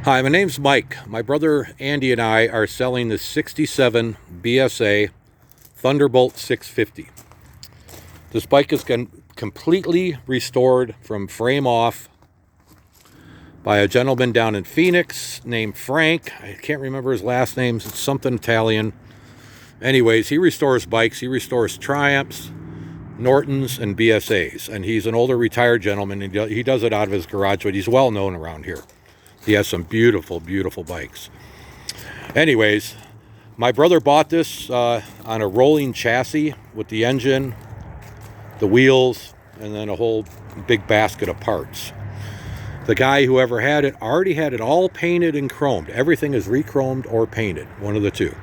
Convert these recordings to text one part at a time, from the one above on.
Hi, my name's Mike. My brother Andy and I are selling the 67 BSA Thunderbolt 650. This bike is completely restored from frame off by a gentleman down in Phoenix named Frank. I can't remember his last name. It's something Italian. Anyways, he restores bikes. He restores Triumphs, Nortons, and BSAs. And he's an older retired gentleman. He does it out of his garage, but he's well known around here. He has some beautiful, beautiful bikes. Anyways, my brother bought this on a rolling chassis with the engine, the wheels, and then a whole big basket of parts. The guy, whoever had it, already had it all painted and chromed. Everything is re-chromed or painted, one of the two.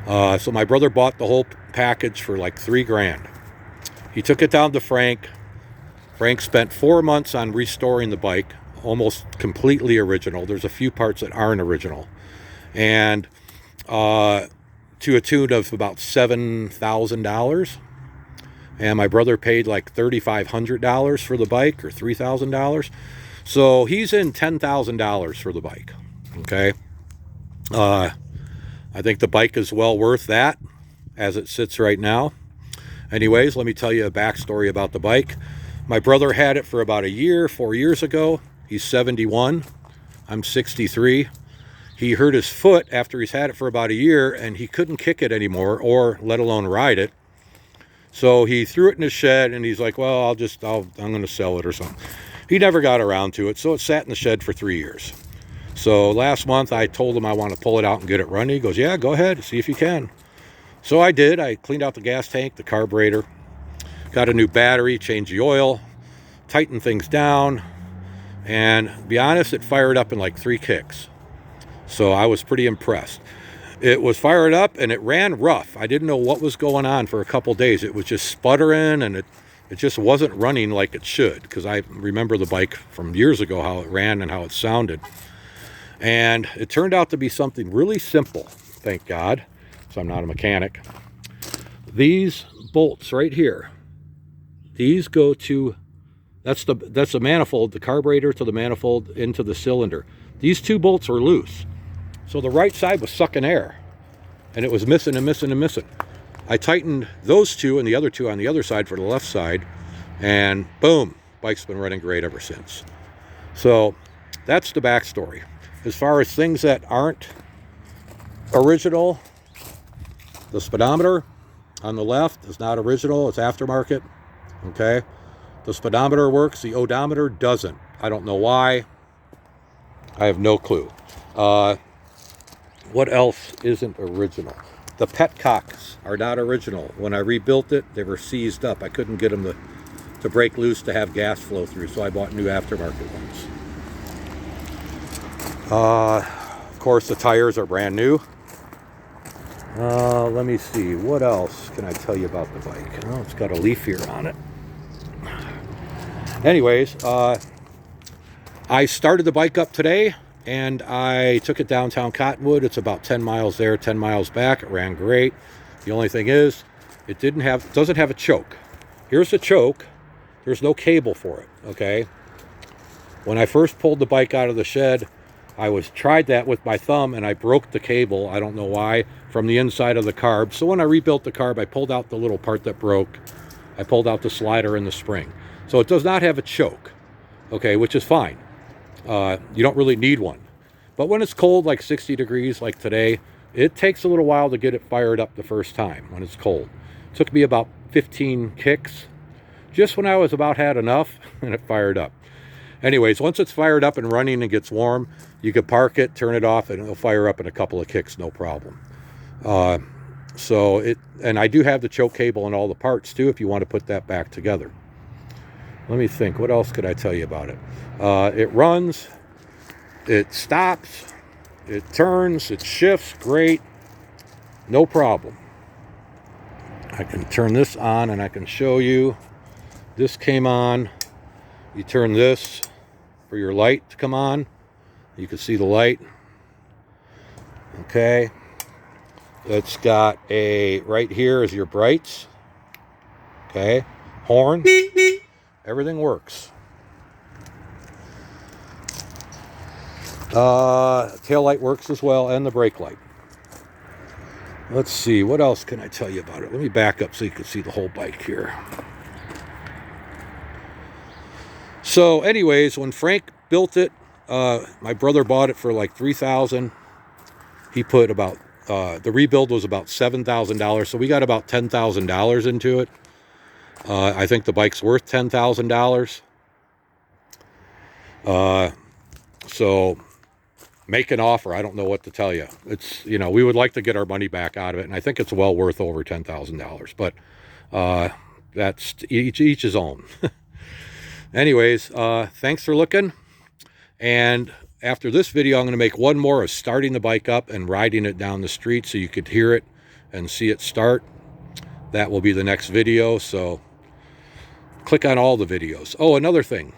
So my brother bought the whole package for like $3,000. He took it down to Frank. Frank spent 4 months on restoring the bike, almost completely original. There's a few parts that aren't original. And to a tune of about $7,000. And my brother paid like $3,500 for the bike, or $3,000. So he's in $10,000 for the bike. Okay. I think the bike is well worth that as it sits right now. Anyways, let me tell you a backstory about the bike. My brother had it for about a year, 4 years ago. He's 71. I'm 63. He hurt his foot after he's had it for about a year, and he couldn't kick it anymore, or let alone ride it. So he threw it in his shed, and he's like, well, I'm going to sell it or something. He never got around to it, so it sat in the shed for 3 years. So last month I told him I want to pull it out and get it running. He goes, yeah, go ahead, see if you can. So I did. I cleaned out the gas tank, the carburetor, got a new battery, changed the oil, tightened things down, and to be honest, it fired up in like 3 kicks. So I was pretty impressed. It was fired up and it ran rough. I didn't know what was going on for a couple days. It was just sputtering, and it just wasn't running like it should, because I remember the bike from years ago, how it ran and how it sounded. And it turned out to be something really simple, thank God. So I'm not a mechanic. These bolts right here, these go to, that's the manifold, the carburetor to the manifold into the cylinder. These 2 bolts were loose. So the right side was sucking air, and it was missing and missing and missing. I tightened those 2 and the other 2 on the other side for the left side, and boom, bike's been running great ever since. So that's the backstory. As far as things that aren't original, the speedometer on the left is not original, it's aftermarket. Okay, the speedometer works, the odometer doesn't. I don't know why. I have no clue. What else isn't original? The petcocks are not original. When I rebuilt it, they were seized up. I couldn't get them to break loose to have gas flow through, so I bought new aftermarket ones. Of course, the tires are brand new. Let me see, what else can I tell you about the bike? Oh, it's got a leaf here on it. Anyways, I started the bike up today, and I took it downtown Cottonwood. It's about 10 miles there, 10 miles back. It ran great. The only thing is, it doesn't have a choke. Here's the choke. There's no cable for it, okay? When I first pulled the bike out of the shed, I tried that with my thumb, and I broke the cable, I don't know why, from the inside of the carb. So when I rebuilt the carb, I pulled out the little part that broke. I pulled out the slider and the spring. So it does not have a choke, okay, which is fine. You don't really need one. But when it's cold, like 60 degrees like today, it takes a little while to get it fired up the first time when it's cold. It took me about 15 kicks, just when I was about had enough, and it fired up. Anyways, once it's fired up and running and gets warm, you can park it, turn it off, and it'll fire up in a couple of kicks, no problem. And I do have the choke cable and all the parts too, if you want to put that back together. Let me think, what else could I tell you about it? It runs, it stops, it turns, it shifts, great, no problem. I can turn this on and I can show you. This came on. You turn this for your light to come on. You can see the light. Okay. It's got right here is your brights. Okay. Horn. Everything works. Tail light works as well, and the brake light. Let's see, what else can I tell you about it? Let me back up so you can see the whole bike here. So anyways, when Frank built it, my brother bought it for like $3,000. He put about, the rebuild was about $7,000, so we got about $10,000 into it. I think the bike's worth $10,000. So make an offer. I don't know what to tell you. It's, you know, we would like to get our money back out of it, and I think it's well worth over $10,000, but that's each his own. Anyways, thanks for looking, and after this video I'm going to make one more of starting the bike up and riding it down the street so you could hear it and see it start. That will be the next video, so click on all the videos. Oh, another thing,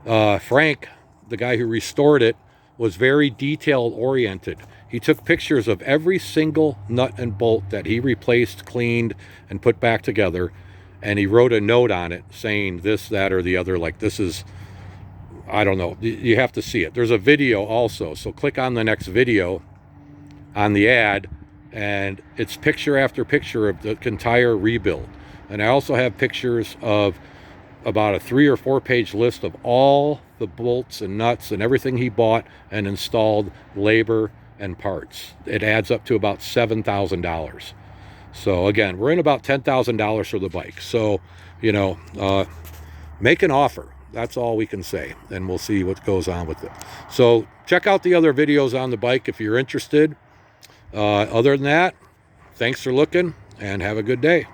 Frank, the guy who restored it, was very detail oriented. He took pictures of every single nut and bolt that he replaced, cleaned, and put back together, and he wrote a note on it saying this, that, or the other, like this is, I don't know, you have to see it. There's a video also, so click on the next video on the ad, and it's picture after picture of the entire rebuild. And I also have pictures of about a 3 or 4 page list of all the bolts and nuts and everything he bought and installed, labor and parts. It adds up to about $7,000. So again, we're in about $10,000 for the bike. So, you know, make an offer. That's all we can say, and we'll see what goes on with it. So check out the other videos on the bike if you're interested. Other than that, thanks for looking, and have a good day.